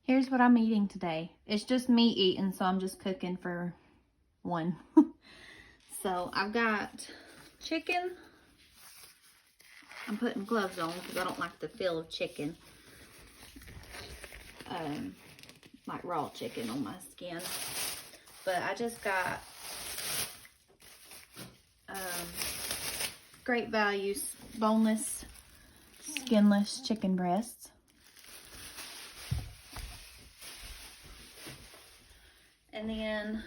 Here's what I'm eating today. It's just me eating, so I'm just cooking for one. So I've got chicken. I'm putting gloves on because I don't like the feel of chicken. Like raw chicken on my skin. But I just got Great Value boneless, skinless chicken breasts. And then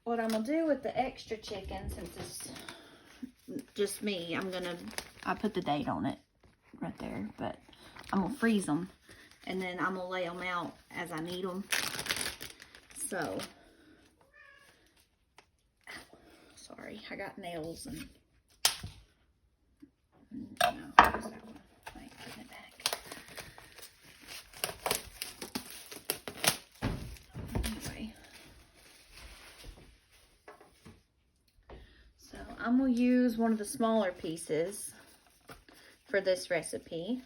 what I'm gonna do with the extra chicken, since it's just me, I put the date on it right there, but I'm gonna freeze them and then I'm gonna lay them out as I need them. So, sorry, I got nails and no, where's that one? Wait, put it back. Anyway, so I'm gonna use one of the smaller pieces for this recipe,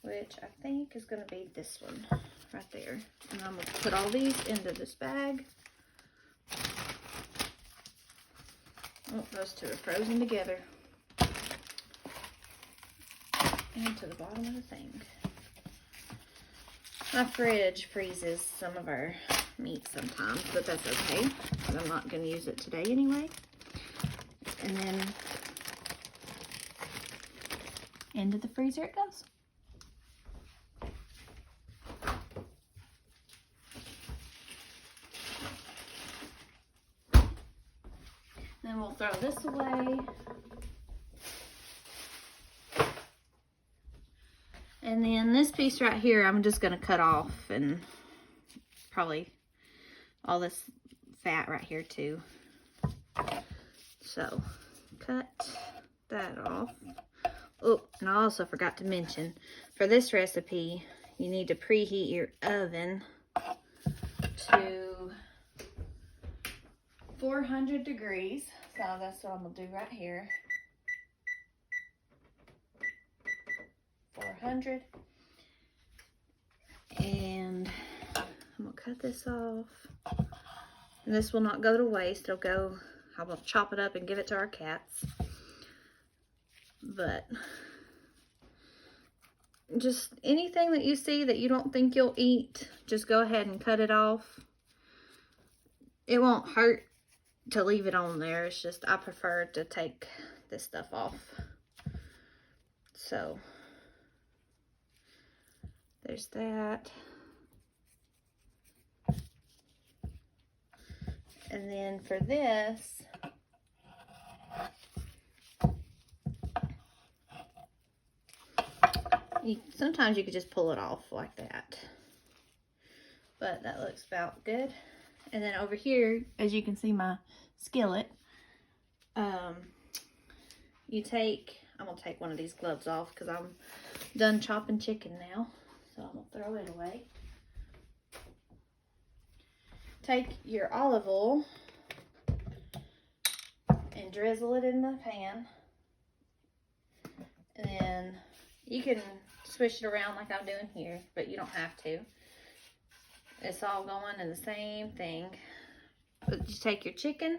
which I think is gonna be this one right there. And I'm gonna put all these into this bag. Oh, those two are frozen together. Into the bottom of the thing. My fridge freezes some of our meat sometimes, but that's okay, because I'm not going to use it today anyway. And then into the freezer it goes. Then we'll throw this away. And then this piece right here, I'm just going to cut off, and probably all this fat right here too. So, cut that off. Oh, and I also forgot to mention, for this recipe, you need to preheat your oven to 400 degrees. So that's what I'm going to do right here. 400. And I'm going to cut this off. And this will not go to waste. It'll go, I will chop it up and give it to our cats. But just anything that you see that you don't think you'll eat, just go ahead and cut it off. It won't hurt to leave it on there. It's just I prefer to take this stuff off. So there's that. And then for this, sometimes you could just pull it off like that. But that looks about good. And then over here, as you can see my skillet, I'm gonna take one of these gloves off because I'm done chopping chicken now. So I'm gonna throw it away. Take your olive oil and drizzle it in the pan. And then you can swish it around like I'm doing here, but you don't have to. It's all going in the same thing. But you take your chicken,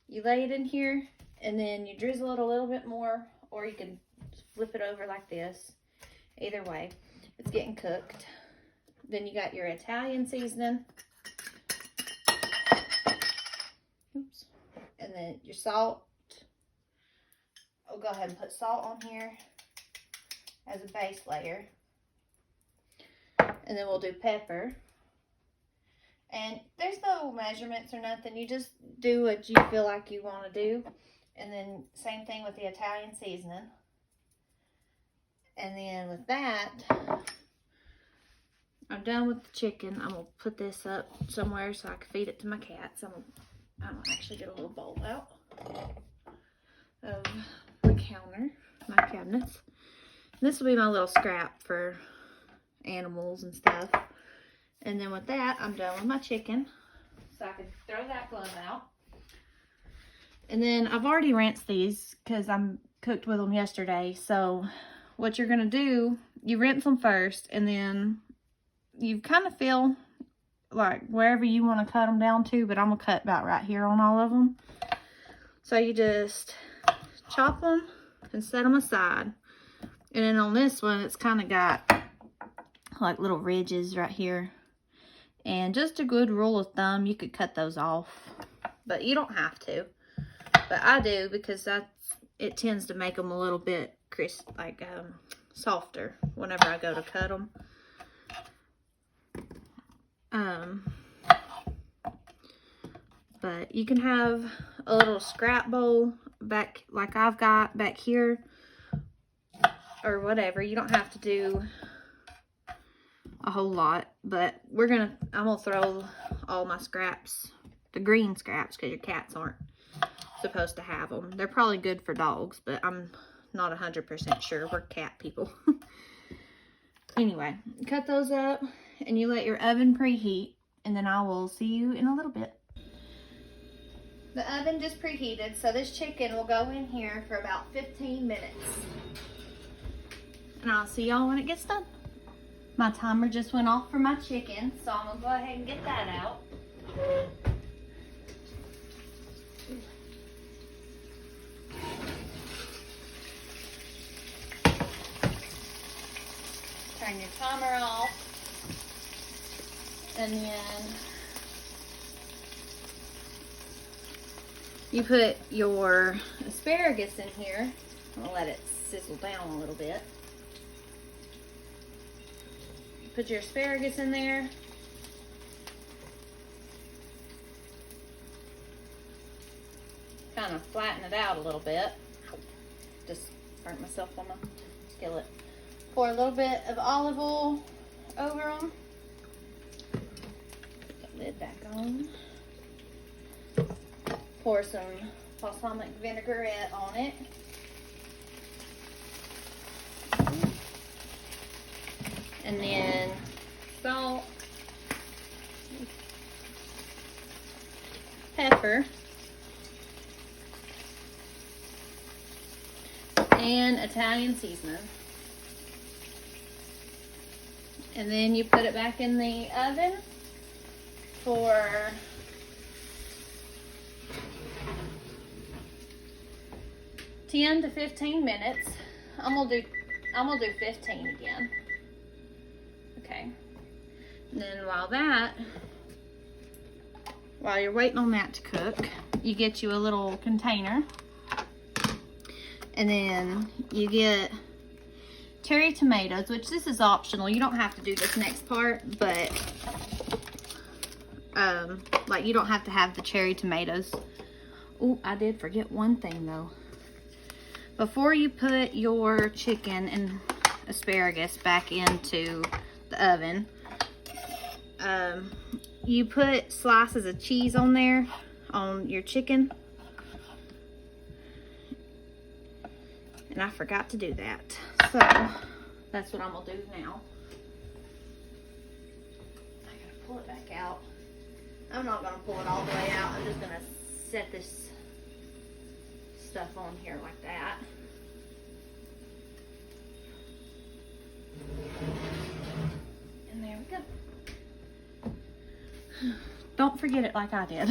you lay it in here, and then you drizzle it a little bit more, or you can flip it over like this. Either way, it's getting cooked. Then you got your Italian seasoning. Oops. And then your salt. I'll go ahead and put salt on here as a base layer. And then we'll do pepper. And there's no measurements or nothing. You just do what you feel like you want to do. And then same thing with the Italian seasoning. And then with that, I'm done with the chicken. I'm going to put this up somewhere so I can feed it to my cats. I'm going to actually get a little bowl out of the counter, my cabinets. And this will be my little scrap for animals and stuff. And then with that, I'm done with my chicken. So I can throw that glove out. And then I've already rinsed these because I'm cooked with them yesterday. So what you're going to do you rinse them first, and then you kind of feel like wherever you want to cut them down to, but I'm going to cut about right here on all of them. So you just chop them and set them aside. And then on this one, it's kind of got like little ridges right here. And just a good rule of thumb, you could cut those off, but you don't have to. But I do, because it tends to make them a little bit crisp, like softer whenever I go to cut them. But you can have a little scrap bowl back, like I've got back here, or whatever. You don't have to do a whole lot, but I'm gonna throw all my scraps, the green scraps, because your cats aren't supposed to have them. They're probably good for dogs, but I'm not 100% sure. We're cat people. Anyway, cut those up, and you let your oven preheat, and then I will see you in a little bit. The oven just preheated, so this chicken will go in here for about 15 minutes. And I'll see y'all when it gets done. My timer just went off for my chicken, so I'm gonna go ahead and get that out. Turn your timer off, and then you put your asparagus in here. I'm gonna let it sizzle down a little bit. Put your asparagus in there. Kind of flatten it out a little bit. Just burnt myself on my skillet. Pour a little bit of olive oil over them. Put the lid back on. Pour some balsamic vinaigrette on it. And then salt, pepper, and Italian seasoning. And then you put it back in the oven for 10 to 15 minutes. I'm gonna do 15 again. Okay. And then while you're waiting on that to cook, you get you a little container. And then you get cherry tomatoes, which this is optional. You don't have to do this next part, but like you don't have to have the cherry tomatoes. Oh, I did forget one thing though. Before you put your chicken and asparagus back into the oven, you put slices of cheese on there on your chicken, and I forgot to do that, so that's what I'm gonna do now. I gotta pull it back out. I'm not gonna pull it all the way out. I'm just gonna set this stuff on here like that. And there we go. Don't forget it like I did.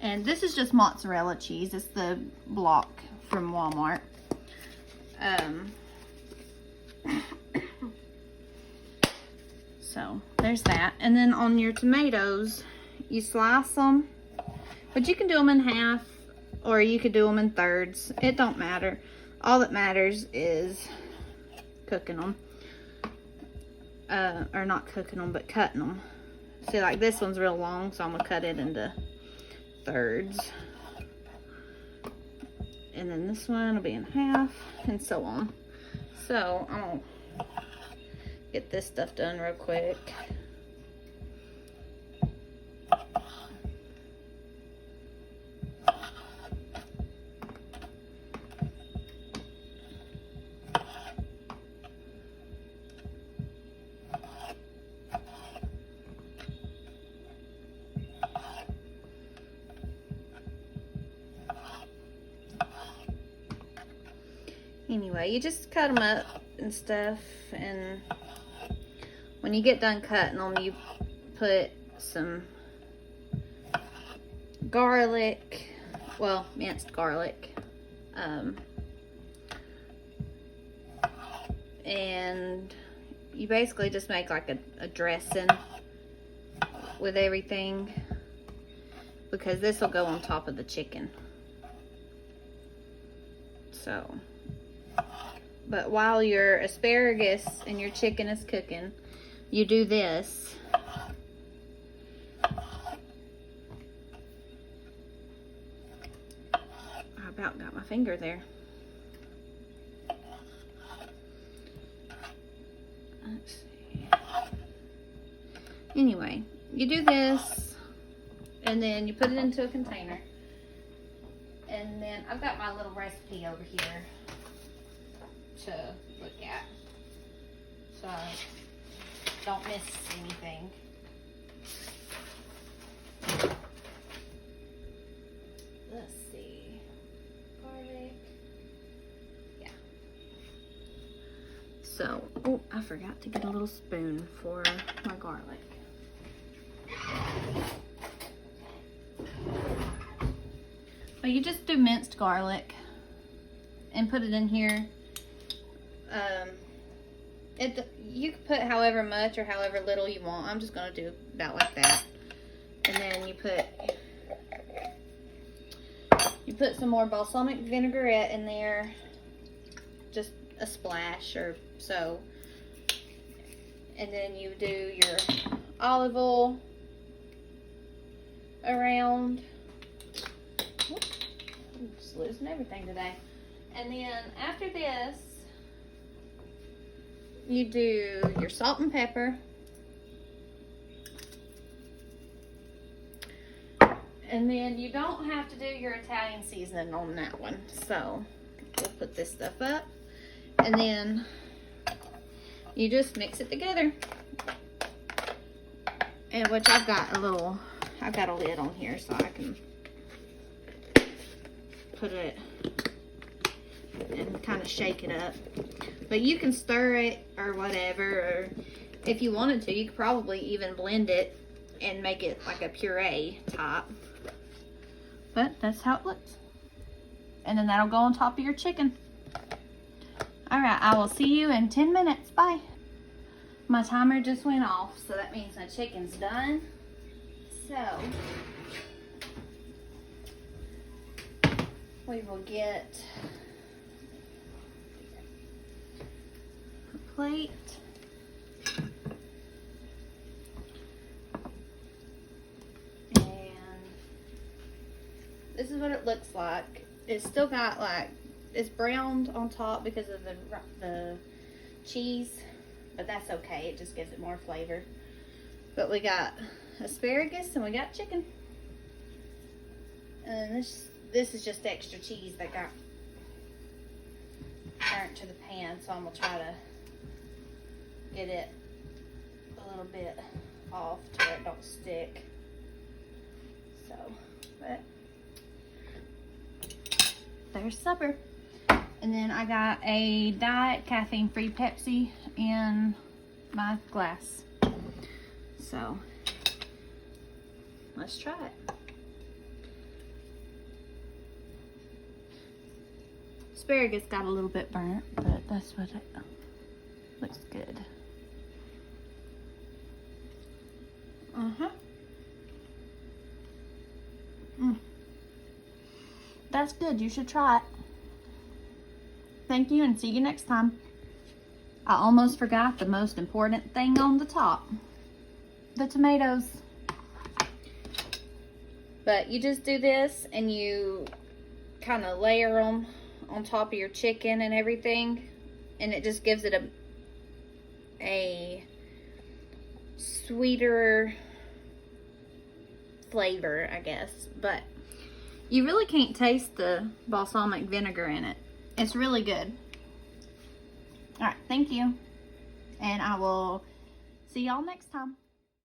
And this is just mozzarella cheese. It's the block from Walmart. So there's that. And then on your tomatoes, you slice them, but you can do them in half or you could do them in thirds. It don't matter. All that matters is cooking them. Or not cooking them, but cutting them. See, like this one's real long, so I'm gonna cut it into thirds. And then this one will be in half, and so on. So I'm gonna get this stuff done real quick. Anyway, you just cut them up and stuff, and when you get done cutting them, you put some garlic, well, minced garlic, and you basically just make like a dressing with everything, because this will go on top of the chicken. So, but while your asparagus and your chicken is cooking, you do this. I about got my finger there. Let's see. Anyway, you do this, and then you put it into a container. And then I've got my little recipe over here to look at, so I don't miss anything. Let's see. Garlic. Yeah. So, oh, I forgot to get a little spoon for my garlic. Well, you just do minced garlic and put it in here. You can put however much or however little you want. I'm just going to do about like that. And then you put some more balsamic vinaigrette in there, just a splash or so. And then you do your olive oil around. I'm just losing everything today. And then after this, you do your salt and pepper. And then you don't have to do your Italian seasoning on that one. So we'll put this stuff up. And then you just mix it together. And which I've got a lid on here so I can put it and kind of shake it up. But you can stir it or whatever, or if you wanted to, you could probably even blend it and make it like a puree type. But that's how it looks. And then that'll go on top of your chicken. Alright, I will see you in 10 minutes. Bye. My timer just went off, so that means my chicken's done. So, we will get a plate. And this is what it looks like. It's still got like, it's browned on top because of the cheese, but that's okay. It just gives it more flavor. But we got asparagus and we got chicken. And this is just extra cheese that got burnt to the pan, so I'm gonna try to get it a little bit off to where it don't stick. So, but there's supper. And then I got a diet caffeine-free Pepsi in my glass. So, let's try it. Asparagus got a little bit burnt, but that's what it looks good. That's good. You should try it. Thank you, and see you next time. I almost forgot the most important thing on the top. The tomatoes. But you just do this and you kind of layer them on top of your chicken and everything, and it just gives it a sweeter flavor, I guess. But you really can't taste the balsamic vinegar in it. It's really good. All right, thank you, and I will see y'all next time.